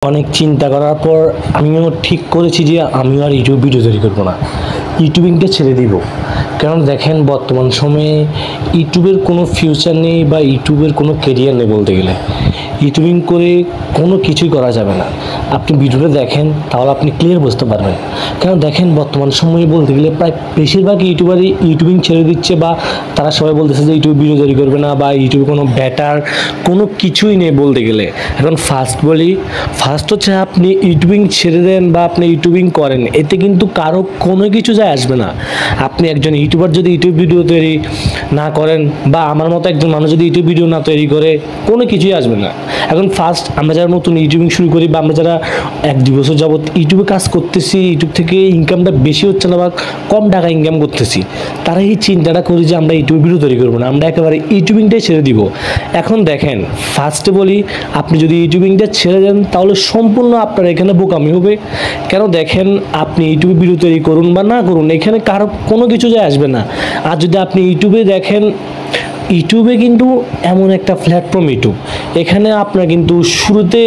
অনেক চিন্তা করার পর আমিও ঠিক করেছি যে আমি আর ইউটিউব ভিডিও তৈরি করবো না, ইউটিউবিংটা ছেড়ে দিব। কারণ দেখেন বর্তমান সময়ে ইউটিউবের কোনো ফিউচার নেই বা ইউটিউবের কোনো কেরিয়ার নেই বলতে গেলে। ইউটিউবিং করে কোনো কিছুই করা যাবে না। আপনি ভিডিওটা দেখেন তাহলে আপনি ক্লিয়ার বুঝতে পারবেন। কারণ দেখেন বর্তমান সময়ে বলতে গেলে প্রায় বেশিরভাগ ইউটিউবারই ইউটিউবিং ছেড়ে দিচ্ছে, বা তারা সবাই বলতেছে যে ইউটিউব ভিডিও তৈরি করবে না, বা ইউটিউবে কোনো বেটার কোনো কিছুই নেই বলতে গেলে। এখন ফার্স্ট হচ্ছে আপনি ইউটিউবিং ছেড়ে দেন বা আপনি ইউটিউবিং করেন, এতে কিন্তু কারো কোনো কিছু যায় আসবে না। আপনি একজন ইউটিউবার যদি ইউটিউব ভিডিও তৈরি না করেন, বা আমার মতো একজন মানুষ যদি ইউটিউব ভিডিও না তৈরি করে, কোনো কিছুই আসবে না। এখন ফার্স্ট আমরা যারা নতুন ইউটিউবিং শুরু করি, বা আমরা যারা 1-2 বছর যাবত ইউটিউবে কাজ করতেছি, ইউটিউব থেকে ইনকামটা বেশি হচ্ছে না বা কম টাকা ইনকাম করতেছি, তারা এই চিন্তাটা করি যে আমরা ইউটিউব ভিডিও তৈরি করবো না, আমরা একেবারে ইউটিউবিংটাই ছেড়ে দিব। এখন দেখেন ফার্স্টে বলি, আপনি যদি ইউটিউবিংটা ছেড়ে দেন তাহলে সম্পূর্ণ আপনার এখানে বোকামি হবে। কেন দেখেন, আপনি ইউটিউবে ভিডিও তৈরি করুন বা না করুন, এখানে কারো কোনো কিছু যায় আসবে না। আর যদি আপনি ইউটিউবে দেখেন, ইউটিউবে কিন্তু এমন একটা প্ল্যাটফর্ম ইউটিউব, এখানে আপনার কিন্তু শুরুতে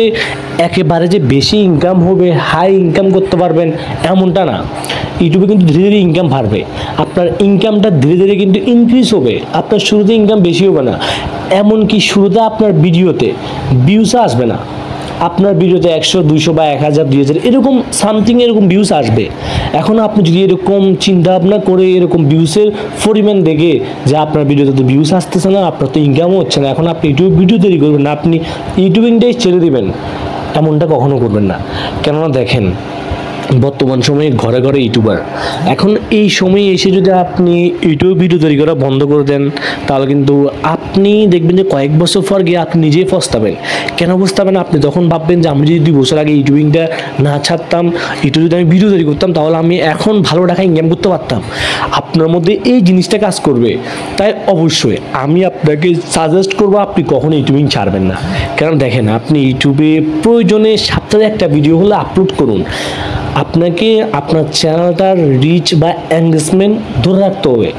একেবারে যে বেশি ইনকাম হবে, হাই ইনকাম করতে পারবেন এমনটা না। ইউটিউবে কিন্তু ধীরে ধীরে ইনকাম বাড়বে, আপনার ইনকামটা ধীরে ধীরে কিন্তু ইনক্রিজ হবে। আপনার শুরুতে ইনকাম বেশি হবে না, এমনকি শুরুতে আপনার ভিডিওতে ভিউসও আসবে না। আপনার ভিডিওতে 100, 200 বা 1000, 2000 এরকম সামথিং এরকম ভিউস আসবে। এখন আপনি যদি এরকম চিন্তা ভাবনা করে এরকম ভিউসের পরিমাণ দেখে যে আপনার ভিডিওতে তো ভিউস আসতেছে না, আপনার তো ইনকামও হচ্ছে না, এখন আপনি ইউটিউব ভিডিও তৈরি করবেন না, আপনি ইউটিউবিংটাই ছেড়ে দিবেন, এমনটা কখনো করবেন না। কেননা দেখেন বর্তমান সময়ে ঘরে ঘরে ইউটিউবার। এখন এই সময়ে এসে যদি আপনি ইউটিউব ভিডিও তৈরি করা বন্ধ করে দেন, তাহলে কিন্তু আপনি দেখবেন যে কয়েক বছর পর গিয়ে আপনি নিজেই পস্তাবেন। কেন পস্তাবেন? আপনি তখন ভাববেন যে আমি যদি 2 বছর আগে ইউটিউবিংটা না ছাড়তাম, ইউটিউবে যদি আমি ভিডিও তৈরি করতাম, তাহলে আমি এখন ভালো টাকা ইনকাম করতে পারতাম। আপনার মধ্যে এই জিনিসটা কাজ করবে। তাই অবশ্যই আমি আপনাকে সাজেস্ট করবো আপনি কখনো ইউটিউবিং ছাড়বেন না। কারণ দেখেন, আপনি ইউটিউবে প্রয়োজনে সপ্তাহে একটা ভিডিও হলে আপলোড করুন। আপনাকে আপনার চ্যানেলটার রিচ বা এঙ্গেজমেন্ট ধরে রাখতে হবে।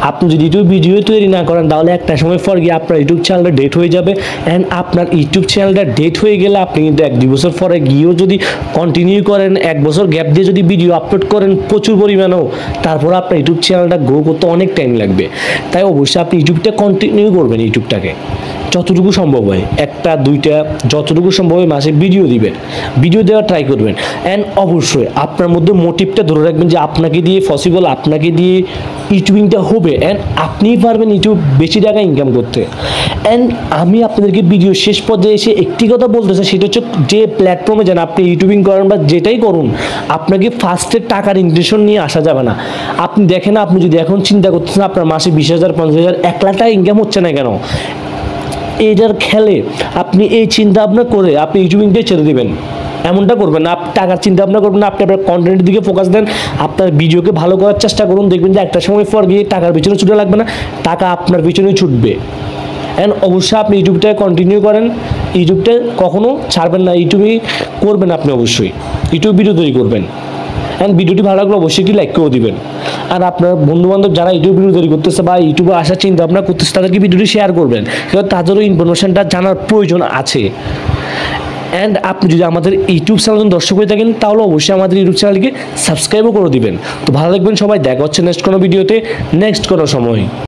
আপনি যদি ইউটিউব ভিডিও তৈরি না করেন, তাহলে একটা সময় পর গিয়ে আপনার ইউটিউব চ্যানেলটা ডেট হয়ে যাবে। অ্যান্ড আপনার ইউটিউব চ্যানেলটা ডেট হয়ে গেলে আপনি কিন্তু 1-2 বছর পরে গিয়েও যদি কন্টিনিউ করেন, 1 বছর গ্যাপ দিয়ে যদি ভিডিও আপলোড করেন প্রচুর পরিমাণেও, তারপর আপনার ইউটিউব চ্যানেলটা গ্রো করতে অনেক টাইম লাগবে। তাই অবশ্যই আপনি ইউটিউবটা কন্টিনিউ করবেন, ইউটিউবটাকে যতটুকু সম্ভব হয় 1টা 2টা যতটুকু সম্ভব হয় মাসে ভিডিও দিবেন, ভিডিও দেওয়ার ট্রাই করবেন। অ্যান্ড অবশ্যই আপনার মধ্যে মোটিভটা ধরে রাখবেন যে আপনাকে দিয়ে পসিবল, আপনাকে দিয়ে ইউটিউবিংটা হবে, অ্যান্ড আপনিই পারবেন ইউটিউব বেশি টাকা ইনকাম করতে। অ্যান্ড আমি আপনাদেরকে ভিডিও শেষ পর্যায়ে এসে একটি কথা বলতে চাই, সেটা হচ্ছে যে প্ল্যাটফর্মে যান আপনি ইউটিউবিং করেন বা যেটাই করুন, আপনাকে ফার্স্টে টাকার ইনটেনশন নিয়ে আসা যাবে না। আপনি দেখেন, আপনি যদি এখন চিন্তা করতেছেন আপনার মাসে 20,000, 50,000, 1 লাখ টাকা ইনকাম হচ্ছে না কেন, এটার খেলে আপনি এই চিন্তা ভাবনা করে আপনি ইউটিউবিংটাই ছেড়ে দেবেন, এমনটা করবেন না। আপনি টাকার চিন্তা ভাবনা করবেন না, আপনি আপনার কন্টেন্টের দিকে ফোকাস দেন, আপনার ভিডিওকে ভালো করার চেষ্টা করুন। দেখবেন যে একটা সময় পর গিয়ে টাকার পিছনে ছুটে লাগবে না, টাকা আপনার পিছনেই ছুটবে। অ্যান্ড অবশ্যই আপনি ইউটিউবটা কন্টিনিউ করেন, ইউটিউবটা কখনো ছাড়বেন না, ইউটিউবেই করবেন আপনি, অবশ্যই ইউটিউব ভিডিও তৈরি করবেন। অ্যান্ড ভিডিওটি ভালো লাগলে অবশ্যই একটি লাইক করে দিবেন। আর আপনার বন্ধুবান্ধব যারা ইউটিউব ভিডিও তৈরি করতেছে বা ইউটিউবে আসার চিন্তা ভাবনা করতেছে, তাদেরকে ভিডিওটি শেয়ার করবেন, কারণ তাদেরও ইনফরমেশনটা জানার প্রয়োজন আছে। অ্যান্ড আপনি যদি আমাদের ইউটিউব চ্যানেল দর্শক হয়ে থাকেন, তাহলে অবশ্যই আমাদের ইউটিউব চ্যানেলকে সাবস্ক্রাইবও করে দিবেন। তো ভালো থাকবেন সবাই, দেখা হচ্ছে নেক্সট কোনো ভিডিওতে, নেক্সট কোনো সময়।